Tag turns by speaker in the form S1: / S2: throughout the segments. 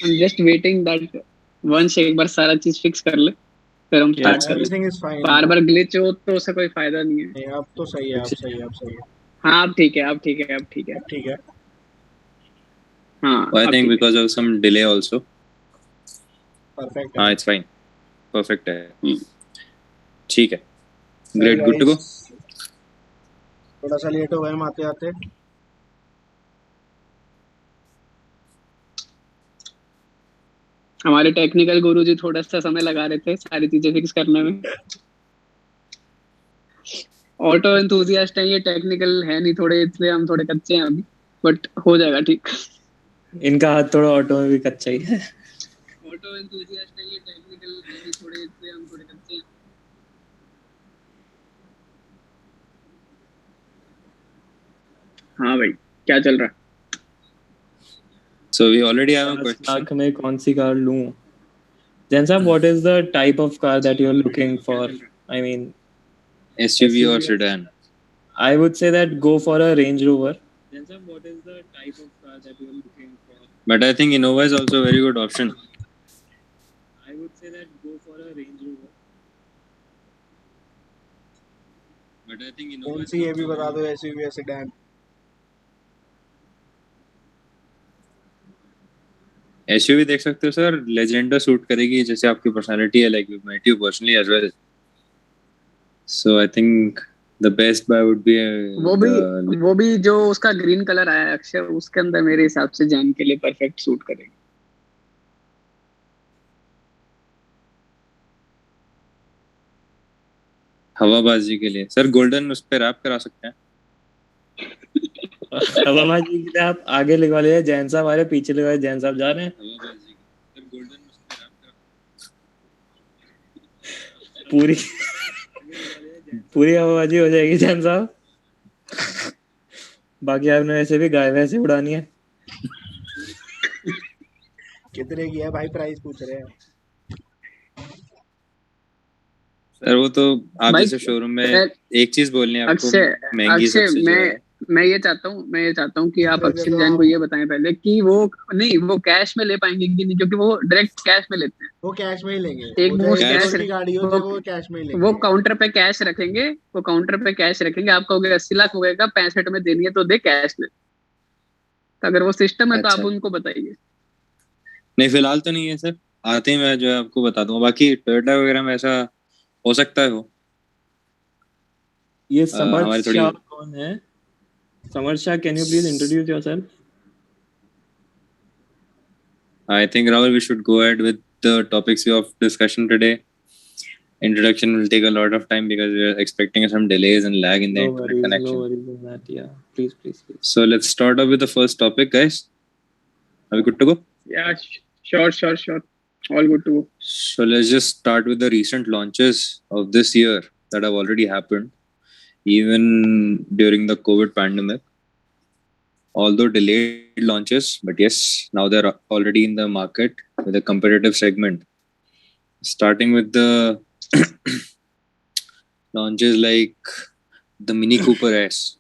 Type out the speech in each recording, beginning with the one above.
S1: I'm just waiting that once एक बार सारा चीज फिक्स कर ले फिर हम स्टार्ट कर लें।
S2: Everything is fine.
S1: Bar bar glitch हो तो उससे कोई फायदा नहीं है।
S2: नहीं, अब तो सही है, अब सही है, अब सही है,
S1: हाँ अब ठीक है, अब ठीक है, अब ठीक है।
S2: ठीक है।
S1: हाँ
S3: I
S1: अब
S3: think
S1: ठीक है।
S3: because of some delay also.
S2: Perfect है।
S3: It's fine. Perfect है।
S1: हम्म।
S3: ठीक है। Great, good to go.
S2: थोड़ा सा लेट हो गए हम आते आते।
S1: हमारे टेक्निकल गुरुजी थोड़ा सा समय लगा रहे थे सारी चीजें फिक्स करने में। ऑटो एंथुसियास्ट है ये, टेक्निकल है नहीं थोड़े, इसलिए हम थोड़े कच्चे हैं अभी, बट हो जाएगा ठीक।
S4: इनका हाथ थोड़ा ऑटो में भी कच्चा ही है।
S1: ऑटो एंथुसियास्ट है ये, टेक्निकल है नहीं थोड़े, इसलिए हम थोड़े कच्चे हैं। हाँ भाई क्या चल रहा है?
S3: So we already have a
S4: 10
S3: question.
S4: Lakh में कौन सी कार लूं? Jen sir, what is the type of car that you're looking for? I mean,
S3: SUV or sedan?
S4: I would say that go for a Range Rover. Jen sir, what is the type of car that you're looking for?
S3: But I think Innova is also a very good option.
S4: I would say that go for a Range Rover.
S3: But I think Innova
S2: कौन
S3: is
S2: सी ये भी
S3: also
S2: बता दो, SUV या sedan?
S3: SUV देख सकते हो sir, Legender suit करेगी जैसे आपकी पर्सनालिटी है, like we met you personally as well, so I think the best buy would be
S1: वो भी जो उसका ग्रीन कलर आया है अक्षय, उसके अंदर मेरे हिसाब से जैन के लिए परफेक्ट सूट करेगी।
S3: हवाबाजी के लिए सर गोल्डन उस पे रैप करा सकते हैं।
S4: हवाबाजी के लिए आप आगे लिखवा लीजिए, जैन साहब हमारे पीछे लिखवा, जैन साहब जा रहे हैं।
S3: हवाबाजी सर गोल्डन उस पे रैप करा
S4: पूरी पूरी हवाबाजी हो जाएगी जैन साहब। बाकी आपने वैसे भी गाय वैसे उड़ानी है।
S2: कितने की है भाई, प्राइस पूछ रहे हैं?
S3: सर वो तो आप
S1: भाई,
S3: जैसे शोरूम में एक चीज बोलनी है आपको, महंगी
S1: अक्षय
S3: सबसे जो है।
S1: मैं ये चाहता हूँ कि आप अक्षय जैन को ये बताएं पहले कि वो नहीं, वो कैश में ले पाएंगे कि नहीं, क्योंकि वो डायरेक्ट कैश में लेते हैं।
S2: वो कैश में ही लेंगे।
S1: एक वो
S2: कैश
S1: कैश
S2: की गाड़ी हो, वो कैश में ही लेंगे।
S1: वो काउंटर पे कैश रखेंगे, आप कहोगे 80 लाख हो गएगा, 65 में देनी है तो दे, कैश ले। तो अगर वो सिस्टम है तो आप उनको बताइए।
S3: नहीं फिलहाल तो नहीं है सर, आते ही मैं जो है आपको बता दूंगा। बाकी टोयोटा वगैरह में ऐसा हो सकता है। वो
S4: ये समर्थ शाह कौन है? Samarth Shah, can you please introduce yourself?
S3: I think Rahul, we should go ahead with the topics of discussion today. Introduction will take a lot of time because we are expecting some delays and lag in the internet connection.
S4: No worries on that. Yeah, please.
S3: So let's start off with the first topic, guys. Are we good to go?
S1: Yeah, sure. All good to go.
S3: So let's just start with the recent launches of this year that have already happened, even during the COVID pandemic. Although delayed launches, but yes, now they're already in the market with a competitive segment. Starting with the launches like the Mini Cooper S.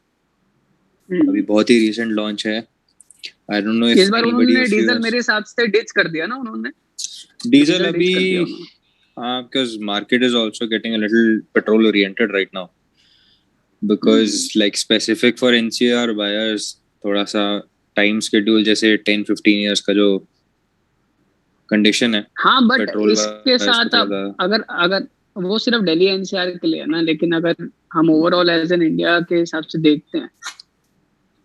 S3: अभी बहुत ही recent launch है. I don't know if
S1: इस बार उन्होंने diesel मेरे हिसाब से ditch कर दिया ना उन्होंने।
S3: डीजल अभी because market is also getting a little petrol oriented right now, because like specific for NCR buyers थोड़ा सा टाइम शेड्यूल जैसे 10-15 इयर्स का जो कंडीशन है।
S1: हाँ बट इसके साथ अगर वो सिर्फ दिल्ली एनसीआर के लिए है ना, लेकिन अगर हम ओवरऑल एज एन इंडिया के हिसाब से देखते हैं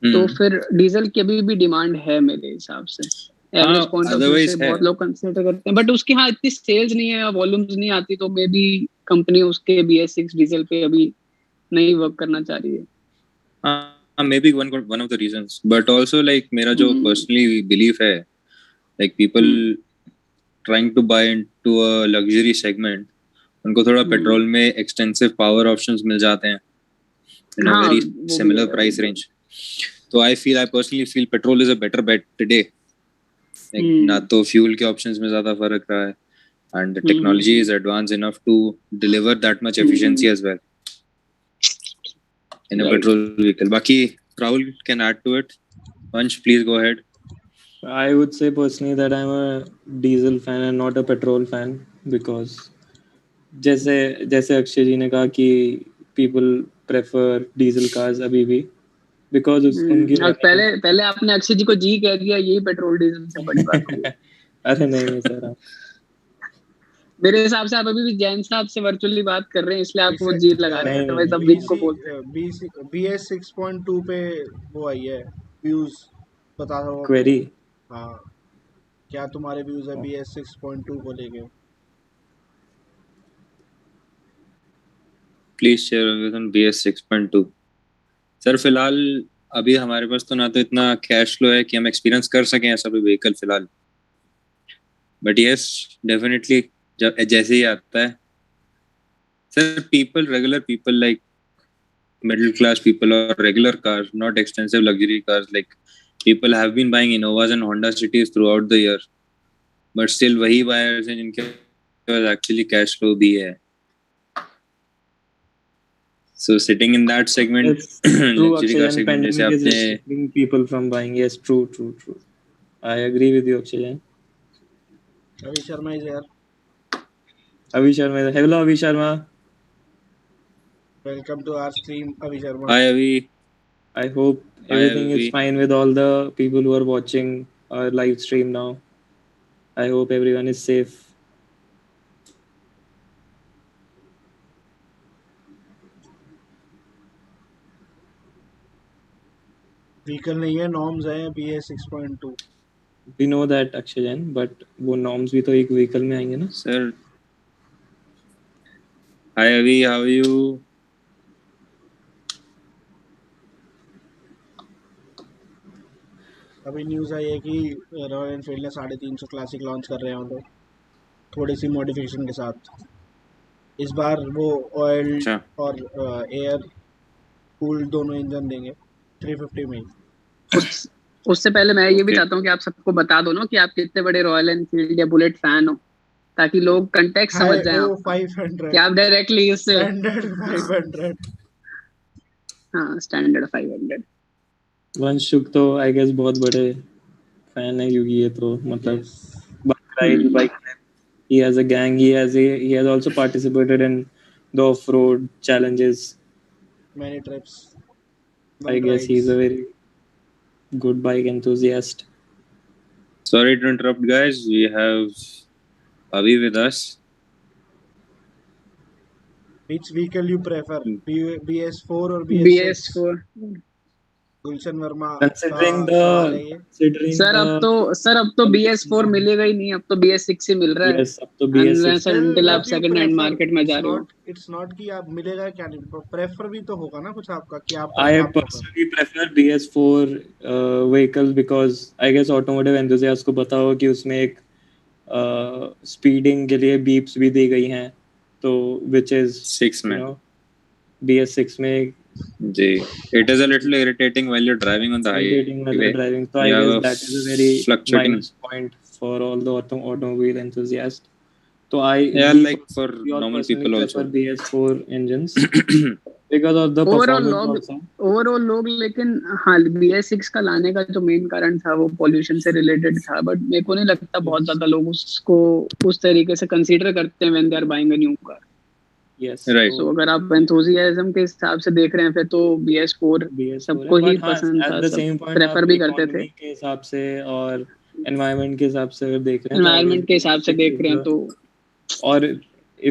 S1: तो फिर डीजल की अभी भी डिमांड है मेरे हिसाब से। एवरेज पॉइंट ऑफ व्यू से बहुत लोग कंसीडर करते हैं, बट उसकी इतनी सेल्स नहीं है, वॉल्यूम्स नहीं आती, तो मे बी कंपनी उसके BS6 डीजल पे अभी नहीं वर्क करना चाह रही है।
S3: Maybe one of the reasons, but also like मेरा जो personally belief है, like people trying to buy into a luxury segment, उनको थोड़ा पेट्रोल में extensive power options मिल जाते हैं in a very similar price range. So I personally feel petrol is a better bet today. Like ना तो fuel के options में ज़्यादा फर्क रहा है, and the technology is advanced enough to deliver that much efficiency as well in a petrol vehicle. Baki Rahul can add to it. Vansh, please go ahead.
S4: I would say personally that I'm a diesel fan and not a petrol fan because जैसे जैसे अक्षय जी ने कहा कि people prefer diesel cars अभी भी because उनकी
S1: और पहले पहले आपने अक्षय जी को जी कह दिया, यही पेट्रोल डीजल से बड़ी बात हुई।
S4: अरे नहीं सर,
S1: मेरे हिसाब से आप अभी भी जैन साहब से वर्चुअली बात कर रहे हैं, इसलिए आप वो जी लगा रहे हैं, तो वैसे बीक को बोलते हैं।
S2: BS 6.2 पे वो आई है व्यूज, बता दो
S4: क्वेरी।
S2: हाँ, क्या तुम्हारे व्यूज है BS 6.2 को लेके?
S3: Please share with on BS 6.2। Sir फिलहाल अभी हमारे पास तो ना तो इतना कैश फ्लो है कि हम एक्सपीरियंस कर सकें ऐसा कोई व्हीकल फिलहाल, बट यस डेफिनेटली जब जैसे ही आता है sir, people regular people like middle class people or regular cars, not expensive luxury cars, like people have been buying Innovas and Honda Cities throughout the year, but still वही buyers हैं जिनके पास actually cash flow भी है. So sitting in that segment, luxury car segment जैसे आपने
S4: people from buying, yes, true. I agree with you, Akshay.
S2: Avi Sharma is here.
S4: Hello Avi Sharma.
S2: Welcome to our stream, Avi Sharma.
S3: Hi Avi.
S4: I hope everything is fine with all the people who are watching our live stream now. I hope everyone is safe.
S2: Vehicle नहीं है, norms है BS 6.2.
S4: We know that Akshay Jain, but वो norms भी तो एक vehicle में आएंगे ना?
S3: Sir. Hi Avi, how are you?
S2: अभी न्यूज़ आई है कि रॉयल एनफील्ड ने 350 क्लासिक लॉन्च कर रहे हैं, तो थोड़ी सी मॉडिफिकेशन के साथ। इस बार वो ऑयल और एयर कूल दोनों इंजन देंगे 350 में।
S1: उससे पहले मैं ये भी चाहता हूँ कि आप सबको बता दो ना कि आप कितने बड़े रॉयल एनफील्ड या बुलेट फैन हो, ताकि लोग कंटेक्स्ट समझ जाएं।
S2: 500
S1: कि आप डायरेक्टली उससे
S2: स्टैंडर्ड 500।
S1: हाँ, स्टैंडर्ड 500।
S4: वंशुक तो आई गेस बहुत बड़े फैन है, क्योंकि ये तो मतलब bike he has a gang, he has also participated in the off-road challenges,
S2: many trips.
S4: I guess he's a very good bike enthusiast.
S3: Sorry to interrupt guys, we have Avi with us.
S2: Which vehicle you prefer, BS4 or BS6? Gulshan Verma
S1: considering sir अब तो BS4 मिलेगा ही नहीं, अब तो BS6 ही मिल रहा है।
S4: yes, अब तो BS6
S1: until आप सेकंड हैंड मार्केट में जा रहे हो।
S2: इट्स नॉट कि आप मिलेगा क्या नहीं, प्रेफर भी तो होगा ना कुछ आपका कि आप।
S4: I personally prefer BS4 vehicles because I guess automotive enthusiasts को पता हो कि उसमें एक स्पीडिंग के लिए बीप्स भी दी गई हैं, तो which is 6 में BS6 में
S3: जी, it is a little irritating while you're driving on the highway.
S4: So I guess that is a very minus point for all the automobile enthusiasts. So
S3: like for normal people also
S4: BS4 engines because of the performance also.
S1: Overall लोग, लेकिन हाँ BS6 का लाने का जो main कारण था वो पोल्यूशन से रिलेटेड था, बट मेरे को नहीं लगता बहुत ज्यादा लोग उसको उस तरीके से कंसीडर करते हैं when they are buying a new car.
S4: Yes,
S3: right.
S1: So अगर आप enthusiasm के हिसाब से देख रहे हैं फिर तो BS4 सबको ही पसंद था, सब प्रेफर भी करते थे
S4: के हिसाब से और environment के हिसाब से। अगर देख रहे हैं
S1: environment के हिसाब से देख रहे हैं तो, और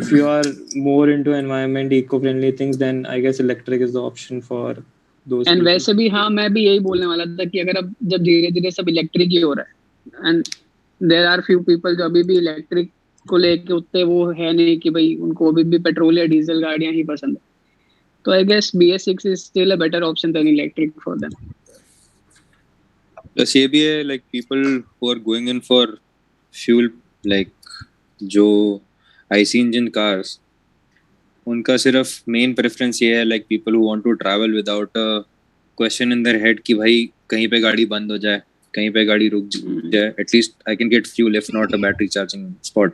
S4: if you are more into environment eco-friendly things, then I guess electric is the option for those.
S1: And वैसे भी हाँ, मैं भी यही बोलने वाला था कि अगर अब जब धीरे-धीरे सब इलेक्ट्रिक ही हो रहा है and there are few people जो अभी भी इलेक्ट्रिक को लेके उतने वो है नहीं कि भाई उनको अभी भी पेट्रोल या डीजल गाड़ियां ही पसंद है, तो I guess BS6 is still a better option than electric for them.
S3: Plus ये भी है like people who are going in for fuel like जो IC engine cars, उनका सिर्फ मेन प्रेफरेंस ये है like people who want to travel without a question in their head कि भाई कहीं पे गाड़ी बंद हो जाए, कहीं पे गाड़ी रुक जाए, at least I can get fuel if not a battery charging spot.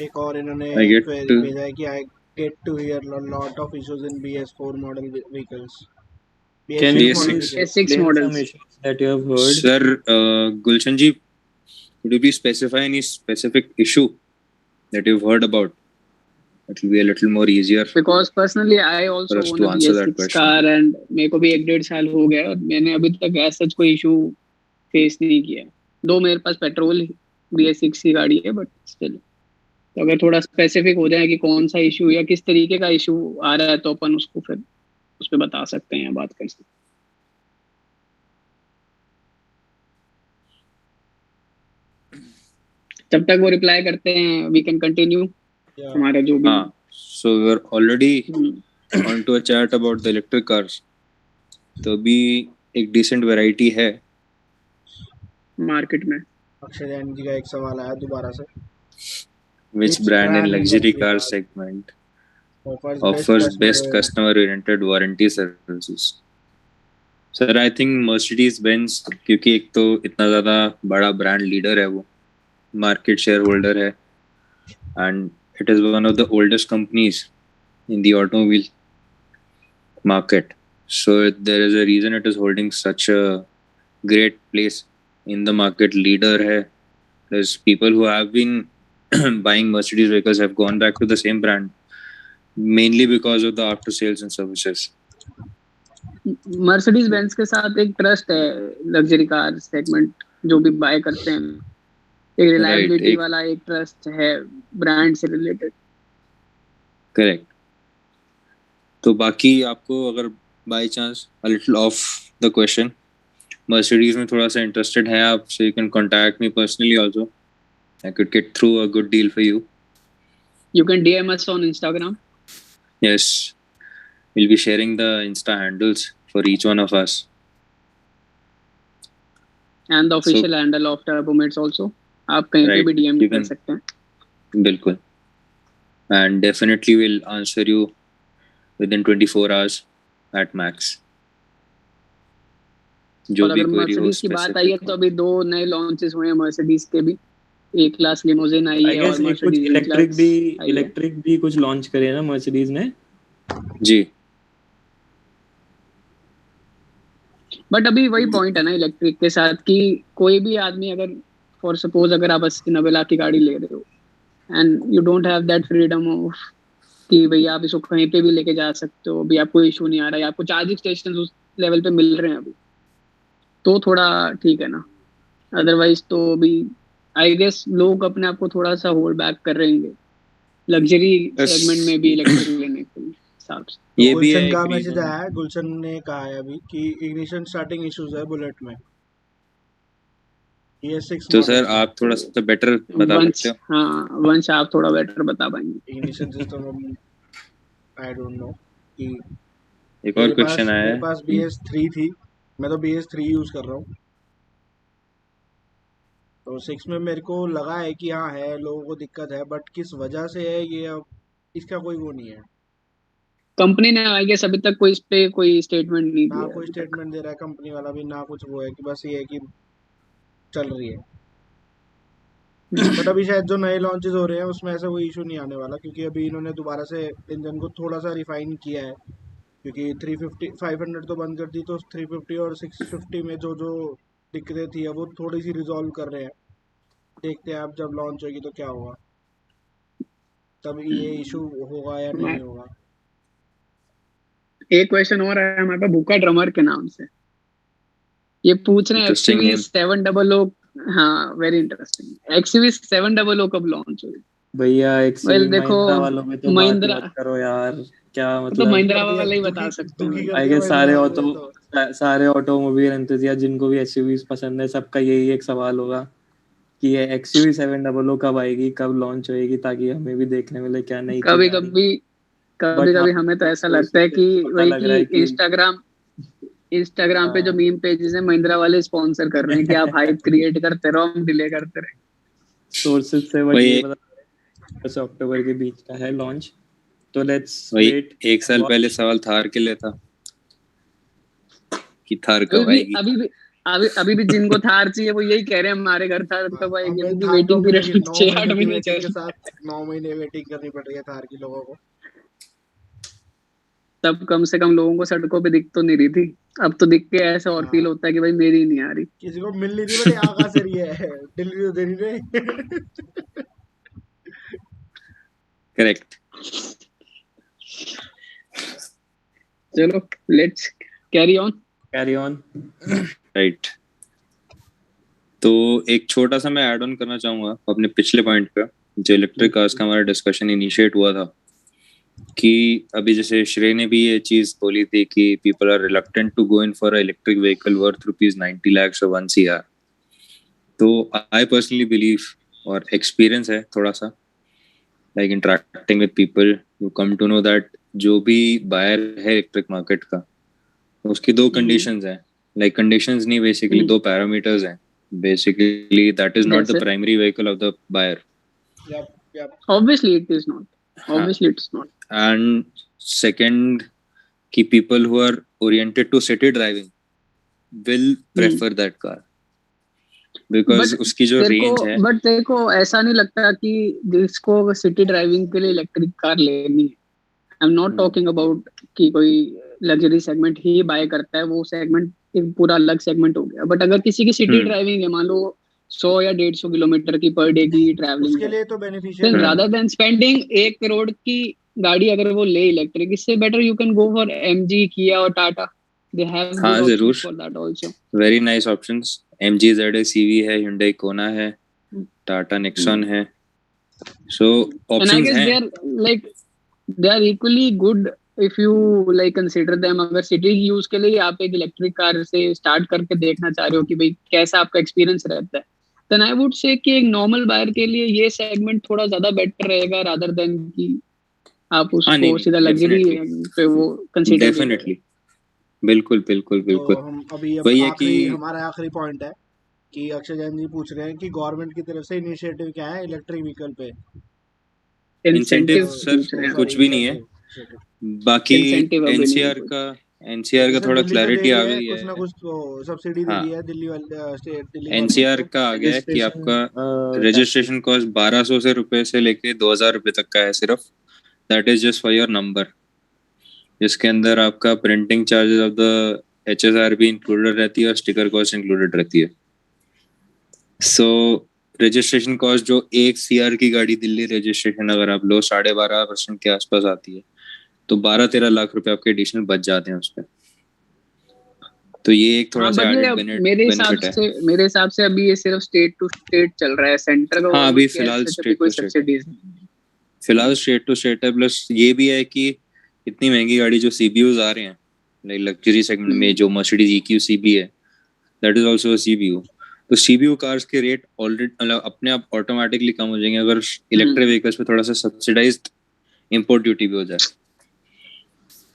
S2: एक और इन्होंने भेजा है कि I get to hear a lot of issues in BS4 model vehicles.
S4: Can you
S3: BS6
S4: please
S1: BS6
S4: explain
S1: models.
S4: some issues that you have heard?
S3: Sir, Gulshan ji, could you please specify any specific issue that you've heard about? It will be a little more easier
S1: Because personally I also
S3: for us
S1: own
S3: to
S1: a
S3: answer that
S1: BS6
S3: question.
S1: car and मेरे को भी 1.5 साल हो गया और मैंने अभी तक ऐसा कोई इशू फेस नहीं किया। दो मेरे पास पेट्रोल BS6 की गाड़ी है, बट स्टिल तो अगर थोड़ा स्पेसिफिक हो जाए कि कौन सा इशू या किस तरीके का इशू आ रहा है तो अपन उसको फिर उस पर बता सकते हैं या बात कर सकते हैं। जब तक वो रिप्लाई करते हैं वी कैन कंटिन्यू हमारा जो भी।
S3: So we are already on to a chat about the electric cars. तो भी एक decent variety है
S1: मार्केट में।
S2: अक्षय जैन जी का एक सवाल आया दोबारा से।
S3: Which brand in luxury car segment offers best customer-oriented warranty services? Sir, I think Mercedes-Benz, क्योंकि एक तो इतना ज़्यादा बड़ा brand leader है वो, market shareholder है, and it is one of the oldest companies in the automobile market. So there is a reason it is holding such a great place in the market. Leader है. There's people who have been buying Mercedes vehicles have gone back to the same brand mainly because of the after sales and services.
S1: Mercedes Benz के साथ एक trust है luxury car segment जो भी bye करते हैं, एक रिलायबिलिटी वाला एक ट्रस्ट है ब्रांड से रिलेटेड।
S3: करेक्ट। तो बाकी आपको अगर by chance a little off the question Mercedes में थोड़ा सा इंटरेस्टेड है आप, so you can contact me personally also. I could get through a good deal for you.
S1: You can DM us on Instagram.
S3: Yes, we'll be sharing the Insta handles for each one of us.
S1: And the official handle of Turbomates also. आप कहीं पे भी DM कर सकते हैं।
S3: बिल्कुल। And definitely will answer you within 24 hours at max.
S1: और अगर मर्सिडीज की बात आई है तो अभी 2 नए लॉन्चेस हुए हैं मर्सिडीज के भी। एक क्लास लिमोजिन आई है और मर्सिडीज
S4: इलेक्ट्रिक भी कुछ लॉन्च करे ना मर्सिडीज ने
S3: जी।
S1: बट अभी वही पॉइंट है ना इलेक्ट्रिक के साथ कि कोई भी आदमी अगर फॉर सपोज अगर आप 80-90 लाख की गाड़ी ले रहे हो and you don't have that freedom of कि भैया आप इसको कहीं पे भी लेके जा सकते हो, अभी आपको इशू नहीं आ रहा है, आपको चार्जिंग स्टेशन उस लेवल पे मिल रहे हैं अभी, तो थोड़ा ठीक है ना। अदरवाइज तो भी आई गेस लोग अपने आप को थोड़ा सा होल्ड बैक कर रहेंगे लग्जरी सेगमेंट में भी इलेक्ट्रिक लेने के हिसाब से।
S2: ये भी है। का मैसेज आया है, गुलशन ने कहा है अभी कि इग्निशन स्टार्टिंग इश्यूज है बुलेट में। BS6
S3: तो सर आप थोड़ा सा बेटर बता सकते हो?
S1: हाँ वंश आप थोड़ा बेटर बता पाएंगे।
S2: Ignition system I don't know कि
S3: एक और क्वेश्चन आया है।
S2: मेरे पास BS3 थी, मैं तो BS3 यूज कर रहा हूँ, तो 6 में मेरे को लगा है कि हाँ है लोगों को दिक्कत है, बट किस वजह से है ये अब इसका कोई वो नहीं है।
S1: कंपनी ने आई गेस अभी तक कोई इस पे कोई स्टेटमेंट नहीं दिया।
S2: ना कोई स्टेटमेंट दे रहा है कंपनी वाला भी, ना कुछ वो है कि बस ये है कि चल रही है। बट अभी शायद जो नए लॉन्चेस हो रहे हैं उसमें ऐसा कोई इशू नहीं आने वाला, क्योंकि अभी इन्होंने दोबारा से इंजन को थोड़ा सा रिफाइन किया है, क्योंकि 350 500 तो बंद कर दी, तो 350 और 650 में जो जो दिक्कतें थी वो थोड़ी सी रिजॉल्व कर रहे हैं। देखते हैं अब जब लॉन्च होगी तो क्या होगा, तब ये इशू होगा या नहीं होगा।
S1: एक क्वेश्चन और है हमारे पास भूखा ड्रमर के नाम से, ये पूछ रहे हैं XUV700। हाँ वेरी इंटरेस्टिंग। XUV700 कब लॉन्च होगी
S4: भैया?
S1: देखो
S4: वालों में तो महिंद्रा बात करो यार, क्या मतलब
S1: तो महिंद्रा वाला ही बता सकते हैं।
S4: आई गेस सारे ऑटोमोबाइल एंथुसियास्ट जिनको भी SUVs पसंद है सबका यही एक सवाल होगा कि ये XUV700 कब आएगी, कब लॉन्च होएगी, ताकि हमें भी देखने मिले क्या नई चीज।
S1: कभी हमें तो ऐसा लगता है कि वही कि इंस्टाग्राम पे जो मीम पेजेस हैं महिंद्रा वाले स्पॉन्सर कर रहे हैं कि आप हाइप क्रिएट करते रहो, हम डिले करते रहे।
S4: सोर्सेज से वही पता अक्टूबर के बीच का है लॉन्च, तो लेट्स वेट।
S3: एक साल पहले सवाल थार के लिए था कि थार कब आएगी।
S1: अभी भी जिनको थार चाहिए वो यही कह रहे हैं हमारे घर थार कब आएगी। अभी वेटिंग पीरियड 6-8 महीने के साथ
S2: 9 महीने वेटिंग करनी पड़ रही है थार की लोगों को।
S1: तब कम से कम लोगों को सड़कों पे दिख तो नहीं रही थी, अब तो दिख के ऐसा और फील होता है कि भाई मेरी नहीं आ रही,
S2: किसी को मिल नहीं रही, बट यहाँ कहाँ से रही है, दिल्ली तो दे नहीं रहे।
S3: करेक्ट।
S1: चलो लेट्स कैरी ऑन।
S3: राइट। तो एक छोटा सा मैं ऐड ऑन करना चाहूंगा अपने पिछले पॉइंट पे, जो इलेक्ट्रिक कार्स का हमारा डिस्कशन इनिशिएट हुआ था, कि अभी जैसे श्रेय ने भी ये चीज बोली थी कि people are reluctant to go in for a electric vehicle worth ₹90 lakhs or 1 crore। तो आई पर्सनली बिलीव और एक्सपीरियंस है थोड़ा सा, like interacting with people, you come to know that जो भी बायर है इलेक्ट्रिक मार्केट का, उसकी दो कंडीशंस हैं, लाइक कंडीशंस नहीं, बेसिकली दो पैरामीटर्स हैं। Basically that is not the primary vehicle of the buyer.
S1: Obviously it is not. Obviously it's not.
S3: And second, कि people who are oriented to city driving will prefer that car because उसकी जो range है।
S1: But देखो ऐसा नहीं लगता कि जिसको सिटी ड्राइविंग के लिए इलेक्ट्रिक कार लेनी है, I am not talking about कि कोई लग्जरी सेगमेंट ही बाय करता है, वो सेगमेंट एक पूरा अलग सेगमेंट हो गया। बट अगर किसी की सिटी ड्राइविंग है, मान लो 100 या 150 किलोमीटर की पर डे की ट्रैवलिंग,
S2: उसके लिए तो बेनिफिशियल है।
S1: रादर देन स्पेंडिंग 1 करोड़ की गाड़ी अगर वो ले इलेक्ट्रिक, इससे better you can go for MG, किया और Tata, they have good options for that also,
S3: very nice options. MG ZS CV है, Hyundai Kona है, टाटा नेक्सॉन है, सो ऑप्शंस हैं।
S1: They are equally good if you like consider them. अगर city use के लिए आप एक इलेक्ट्रिक कार से स्टार्ट करके देखना चाह रहे हो कि भाई कैसा आपका एक्सपीरियंस रहता है, देन आई वुड से कि एक नॉर्मल बायर के लिए ये सेगमेंट थोड़ा ज्यादा बेटर रहेगा रादर देन कि आप उसको सीधा लग्जरी पे वो कंसीडर।
S3: डेफिनेटली, बिल्कुल बिल्कुल बिल्कुल।
S2: तो हम अभी
S3: वही है कि
S2: हमारा आखिरी पॉइंट है कि अक्षय जैन जी पूछ रहे हैं कि गवर्नमेंट की तरफ से इनिशिएटिव क्या है इलेक्ट्रिक व्हीकल पे।
S3: इंसेंटिव सर कुछ भी नहीं है, बाकी एनसीआर का थोड़ा क्लैरिटी आ गई है,
S2: कुछ ना कुछ तो सब्सिडी दे दी है दिल्ली वाले स्टेट। दिल्ली
S3: एनसीआर का आ गया है कि आपका रजिस्ट्रेशन कॉस्ट 1200 रुपए से लेके 2000 रुपए तक का है सिर्फ, that is just for your number, जिसके अंदर आपका printing charges of the HSR भी इंक्लूडेड रहती है और स्टिकर कॉस्ट इंक्लूडेड रहती है। सो रजिस्ट्रेशन कॉस्ट जो 1 CR की गाड़ी दिल्ली रजिस्ट्रेशन अगर आप लो 12.5% के आसपास आती है, तो 12-13 लाख रुपए आपके एडिशनल बच जाते हैं उस पे। तो ये एक थोड़ा सा एडेड बेनिफिट है।
S1: मेरे हिसाब से अभी ये सिर्फ स्टेट टू स्टेट चल रहा है, सेंटर का
S3: अभी फिलहाल स्टेट टू स्टेट है। प्लस ये भी है कि इतनी महंगी गाड़ी जो CBUs आ रहे हैं लाइक लग्जरी सेगमेंट में, जो Mercedes EQ CB है, that is also a CBU। तो CBU कार्स के रेट ऑलरेडी मतलब अपने आप ऑटोमेटिकली कम हो जाएंगे अगर इलेक्ट्रिक व्हीकल्स पे थोड़ा सा सब्सिडाइज्ड इंपोर्ट ड्यूटी भी हो जाए,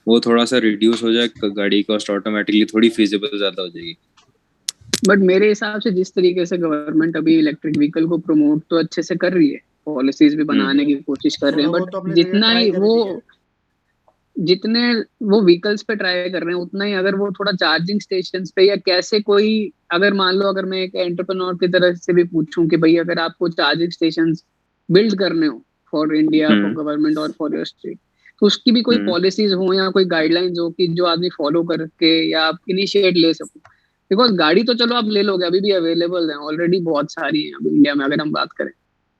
S3: वो थोड़ा सा रिड्यूस हो जाए, गाड़ी कॉस्ट ऑटोमेटिकली थोड़ी फीजिबल ज्यादा हो जाएगी।
S1: बट मेरे हिसाब से जिस तरीके से गवर्नमेंट अभी इलेक्ट्रिक व्हीकल को प्रमोट तो अच्छे से कर रही है, पॉलिसीज भी बनाने की कोशिश कर रहे हैं, बट जितने वो व्हीकल्स पे ट्राई कर रहे हैं उतना ही अगर वो थोड़ा चार्जिंग स्टेशंस पे या कैसे कोई, अगर मान लो अगर मैं एक एंटरप्रेन्योर की तरफ से भी पूछूं कि भाई अगर आपको चार्जिंग स्टेशंस बिल्ड करने हो फॉर इंडिया, फॉर गवर्नमेंट और फॉर योर स्टेट, तो उसकी भी कोई पॉलिसीज हो या कोई गाइडलाइंस हो कि जो आदमी फॉलो करके या आप इनिशिएट ले सको। बिकॉज गाड़ी तो चलो आप ले लोगे, अभी भी अवेलेबल है ऑलरेडी, बहुत सारी है अभी इंडिया में अगर हम बात करें,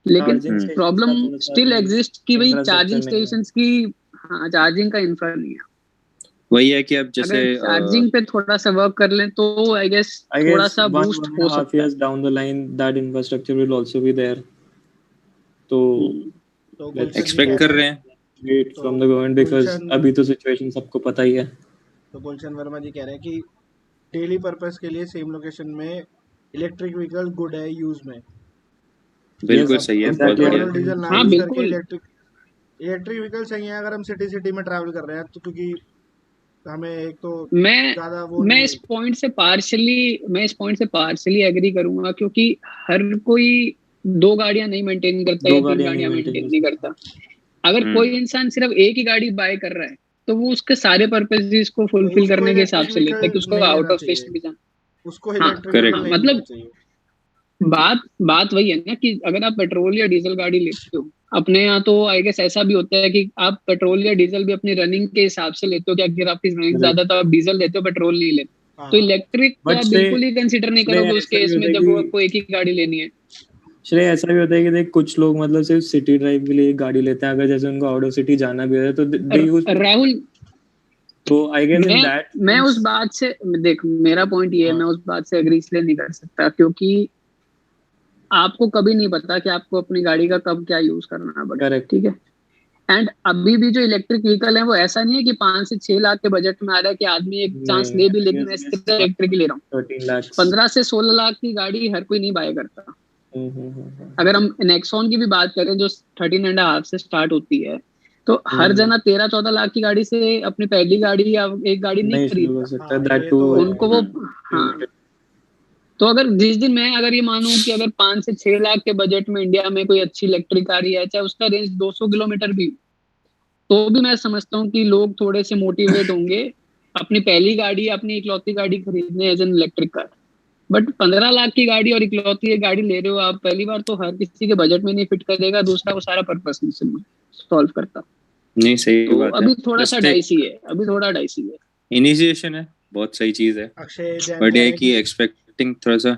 S1: लेकिन प्रॉब्लम स्टिल एग्जिस्ट कि भाई चार्जिंग स्टेशंस की चार्जिंग का इंफ्रा नहीं है।
S3: वही है कि अब जैसे
S1: चार्जिंग पे थोड़ा सा वर्क कर लें तो आई गेस थोड़ा सा बूस्ट हो सकता है।
S4: Down the line that infrastructure will also be there, तो
S3: एक्सपेक्ट कर रहे हैं
S4: wait from the government, because अभी तो सिचुएशन सबको पता ही है।
S2: तो गुलशन वर्मा जी कह रहे हैं कि डेली पर्पस के लिए सेम लोकेशन में इलेक्ट्रिक व्हीकल गुड है यूज में।
S3: बिल्कुल सही है, बहुत बढ़िया।
S1: हां बिल्कुल
S2: इलेक्ट्रिक व्हीकल सही है अगर हम सिटी में ट्रैवल कर रहे हैं तो, क्योंकि हमें एक तो
S1: मैं इस पॉइंट से पार्शियली एग्री करूंगा, क्योंकि हर कोई 2 गाड़ियां नहीं मेंटेन करता या 3 गाड़ियां मेंटेन नहीं करता। अगर कोई इंसान सिर्फ एक ही गाड़ी बाय कर रहा है तो वो उसके सारे पर्पसेस को फुलफिल करने के हिसाब से लेता है कि उसको आउट ऑफ स्टेशन भी जाना,
S2: उसको इलेक्ट्रिक
S1: मतलब बात वही है ना कि अगर आप पेट्रोल या डीजल गाड़ी लेते हो, अपने यहाँ तो आई गेस ऐसा भी होता है कि आप पेट्रोल या डीजल भी अपनी रनिंग के हिसाब से लेते हो कि अगर आपकी रनिंग ज्यादा तो आप डीजल लेते हो, पेट्रोल नहीं लेते। तो इलेक्ट्रिक तो आप बिल्कुल ही कंसिडर नहीं करोगे उस केस में जब वो आपको एक ही गाड़ी लेनी है।
S4: श्रेय ऐसा भी होता है कि देख कुछ लोग मतलब सिर्फ सिटी ड्राइव के लिए गाड़ी लेते हैं, अगर जैसे उनको आउट ऑफ सिटी जाना भी है तो
S1: राहुल,
S4: तो आई गेस इन दैट
S1: मैं उस बात से देख, मेरा पॉइंट ये है, मैं उस बात से एग्री इसलिए नहीं कर सकता क्योंकि आपको कभी नहीं पता कि आपको अपनी गाड़ी का कब क्या यूज करना पड़ेगा, ठीक है। एंड अभी भी जो इलेक्ट्रिक व्हीकल है वो ऐसा नहीं है कि 5 से 6 लाख के बजट में आ रहा है कि आदमी एक चांस ले भी, लेकिन मैं इलेक्ट्रिक ले रहा हूँ। 15 से 16 लाख की गाड़ी हर कोई नहीं बाय करता। अगर हम नेक्सॉन की भी बात करें जो 13.5 से स्टार्ट होती है, तो हर जना 13-14 लाख की गाड़ी से अपनी पहली गाड़ी या एक गाड़ी नहीं खरीदता उनको वो। हाँ, तो अगर जिस दिन मैं अगर ये मानूं कि अगर 5 से 6 लाख के बजट में इंडिया में कोई अच्छी इलेक्ट्रिक कार है, चाहे उसका रेंज 200 किलोमीटर भी, तो भी मैं समझता हूँ कि लोग थोड़े से मोटिवेट होंगे अपनी पहली गाड़ी, अपनी इकलौती गाड़ी खरीदने as an electric car. But 15 lakh की गाड़ी और इकलौती एक गाड़ी ले रहे हो आप, पहली बार तो हर किसी के बजट में नहीं फिट करेगा, दूसरा वो सारा पर्पस नहीं सॉल्व करता।
S3: नहीं सही
S1: तो
S3: बात है।
S1: अभी थोड़ा सा डाइसी है, अभी थोड़ा डाइसी है।
S3: इनिशिएशन है, बहुत सही चीज है, बट ये कि एक्सपेक्टिंग थोड़ा सा।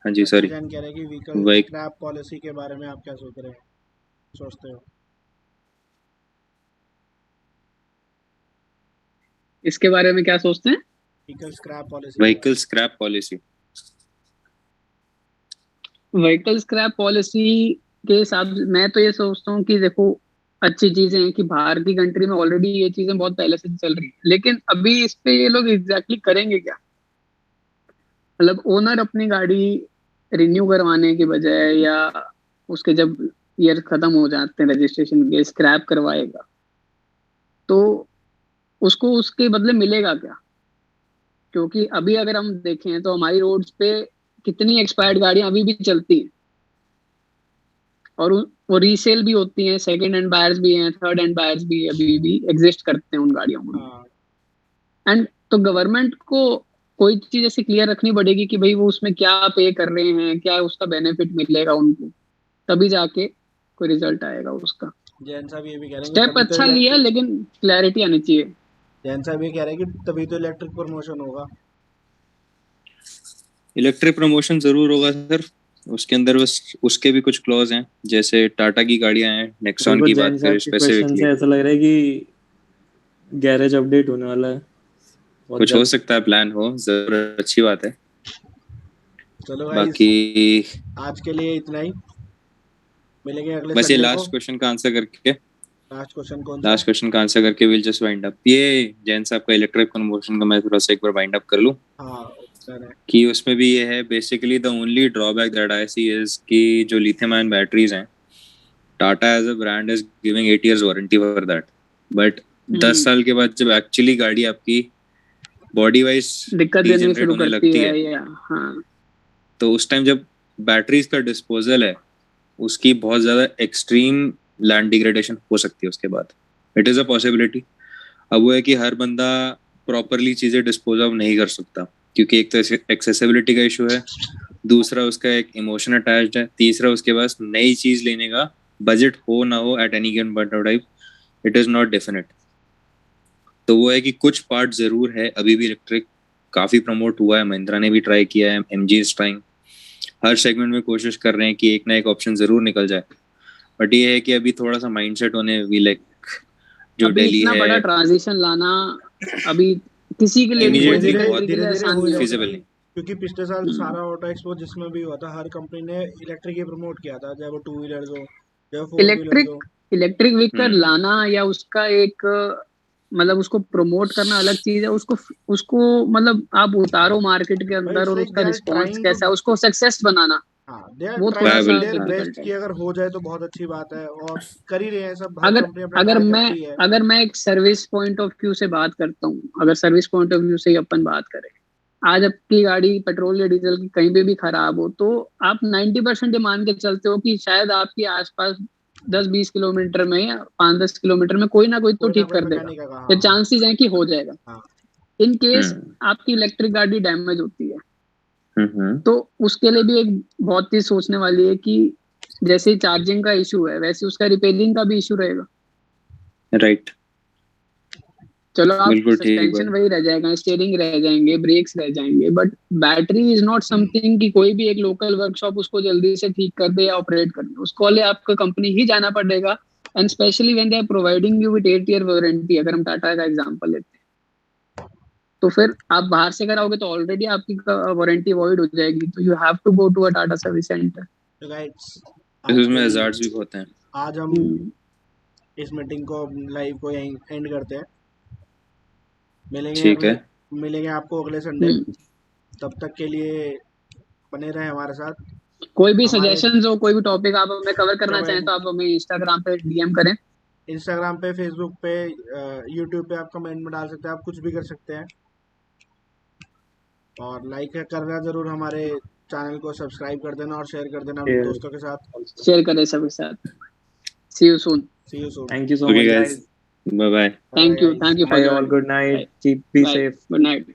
S3: हाँ जी सॉरी,
S2: कह रहे हैं कि व्हीकल स्क्रैप पॉलिसी के बारे में आप क्या सोचते हो?
S1: इसके बारे में क्या सोचते हैं?
S2: व्हीकल
S3: स्क्रैप पॉलिसी
S1: के हिसाब से मैं तो ये सोचता हूँ कि देखो, अच्छी चीजें हैं कि बाहर की कंट्री में ऑलरेडी ये चीजें बहुत पहले से चल रही है, लेकिन अभी इस पे ये लोग एग्जैक्टली करेंगे क्या? मतलब ओनर अपनी गाड़ी रिन्यू करवाने के बजाय या उसके जब ईयर खत्म हो जाते हैं रजिस्ट्रेशन के, स्क्रैप करवाएगा, तो उसको उसके बदले मिलेगा क्या? क्योंकि अभी अगर हम देखें तो हमारी रोड्स पे कितनी एक्सपायर्ड गाड़ियां अभी भी चलती हैं, और वो रीसेल भी होती हैं, सेकंड हैंड बायर्स भी हैं, थर्ड हैंड बायर्स भी अभी भी एग्जिस्ट करते हैं उन गाड़ियों में। एंड तो गवर्नमेंट को कोई चीज ऐसी क्लियर रखनी पड़ेगी कि भाई वो उसमें क्या पे कर रहे हैं, क्या उसका बेनिफिट मिलेगा उनको, तभी जाके कोई रिजल्ट आएगा उसका।
S2: जैन साहब ये भी कह रहे हैं
S1: स्टेप अच्छा लिया, लेकिन क्लैरिटी आनी चाहिए।
S2: जैन साहब ये कह रहे हैं कि तभी तो इलेक्ट्रिक प्रमोशन होगा।
S3: इलेक्ट्रिक प्रमोशन जरूर होगा सर, उसके अंदर बस उसके भी कुछ क्लॉज हैं, जैसे टाटा की गाड़ियां हैं, नेक्सॉन की बात करें स्पेसिफिकली,
S4: ऐसा लग रहा है कि गैरेज अपडेट होने वाला है,
S3: कुछ हो सकता है, प्लान हो, जरूर अच्छी बात है।
S2: चलो
S3: बाकी
S2: आज के लिए इतना ही, मिलेंगे अगले
S3: बस ये लास्ट क्वेश्चन का आंसर करके,
S2: लास्ट
S3: क्वेश्चन का आंसर करके विल जस्ट वाइंड अप। ये जैन साहब का इलेक्ट्रिक प्रमोशन का मैं थोड़ा सा एक बार वाइंड अप कर लूं। कि उसमें भी ये है basically the only drawback that I see is कि जो लिथियम आयन बैटरीज हैं, Tata as a brand is giving 8 years warranty for that, but 10 साल के बाद जब एक्चुअली गाड़ी आपकी बॉडी वाइज
S1: दिक्कत देने शुरू करती है हाँ,
S3: तो उस टाइम जब बैटरीज का डिस्पोजल है उसकी बहुत ज्यादा एक्सट्रीम लैंड डिग्रेडेशन हो सकती है उसके बाद, इट इज अ पॉसिबिलिटी। अब वो है कि हर बंदा प्रॉपरली चीजें डिस्पोज ऑफ नहीं कर सकता, क्योंकि एक तो एक्सेसिबिलिटी का इशू है, दूसरा उसका एक इमोशन अटैच्ड है, तीसरा उसके पास नई चीज लेने का बजट हो ना हो at any given point of time, it is not definite. तो वो है कि कुछ पार्ट जरूर है, अभी भी इलेक्ट्रिक काफी प्रमोट हुआ है, महिंद्रा ने भी ट्राई किया है, MG is trying, her segment में कोशिश कर रहे हैं कि एक ना एक ऑप्शन जरूर निकल जाए। बट ये है कि अभी थोड़ा सा माइंडसेट होने वी लाइक जो दिल्ली है,
S1: बड़ा ट्रांजिशन लाना अभी किसी के लिए
S3: धीरे-धीरे फिजिबल नहीं,
S2: क्योंकि पिछले साल सारा ऑटो एक्सपो जिसमें भी हुआ था, हर कंपनी ने इलेक्ट्रिक ही प्रमोट किया था, चाहे वो 2 व्हीलर्स हो या 4 व्हीलर्स हो।
S1: इलेक्ट्रिक व्हीकल लाना या उसका एक मतलब उसको प्रमोट करना अलग चीज है, उसको मतलब आप उतारो मार्केट के अंदर और उसका रिस्पांस कैसा है, उसको सक्सेस बनाना, वो थोड़ा सा
S2: बेस्ट की अगर हो जाए तो बहुत अच्छी बात है, और कर ही रहे हैं सब।
S1: अगर मैं एक सर्विस पॉइंट ऑफ व्यू से बात करता हूँ, अगर सर्विस पॉइंट ऑफ व्यू से अपन बात करें, आज आपकी गाड़ी पेट्रोल या डीजल की कहीं पे भी खराब हो तो आप 90% ये मान के चलते हो कि शायद आपके आसपास 10-20 किलोमीटर में या 5-10 किलोमीटर में कोई ना कोई तो ठीक कर देगा, ये चांसेस हैं कि हो जाएगा। इन केस आपकी इलेक्ट्रिक गाड़ी डैमेज होती है तो उसके लिए भी एक बहुत चीज सोचने वाली है कि जैसे चार्जिंग का इशू है वैसे उसका रिपेयरिंग का भी इशू रहेगा।
S3: राइट,
S1: चलो आप सस्पेंशन वही रह जाएगा, स्टीयरिंग रह जाएंगे, ब्रेक्स रह जाएंगे, but battery is not something कि कोई भी एक लोकल वर्कशॉप उसको जल्दी से ठीक कर दे या ऑपरेट कर दे, उसको लिए आपको कंपनी ही जाना पड़ेगा। And specially when they are providing you with 8 year warranty, अगर हम टाटा का एग्जांपल लेते हैं तो फिर आप बाहर से कराओगे तो ऑलरेडी आपकी वारंटी वॉइड हो जाएगी, तो you have to go to a Tata service centre.
S2: तो गाइस
S3: इसमें हजार्ड्स भी होते हैं।
S2: आज हम इस मीटिंग को लाइव को यहीं एंड करते हैं। मिलेंगे आपको अगले संडे। तब तक के लिए बने रहे हमारे साथ।
S1: कोई भी सजेशंस हो, कोई भी टॉपिक आप हमें कवर करना चाहें तो आप हमें इंस्टाग्राम पे डीएम करें।
S2: इंस्टाग्राम पे, फेसबुक पे, यूट्यूब पे आप कमेंट में डाल सकते हैं, आप कुछ भी कर सकते हैं। और लाइक करना जरूर, हमारे चैनल को सब्सक्राइब कर देना और शेयर कर देना अपने दोस्तों के साथ।
S1: शेयर करें सबके साथ। See you soon.
S4: Thank you so much, guys.
S3: Bye bye.
S1: Thank you for
S4: all. Good night. Keep be safe.
S1: Good night.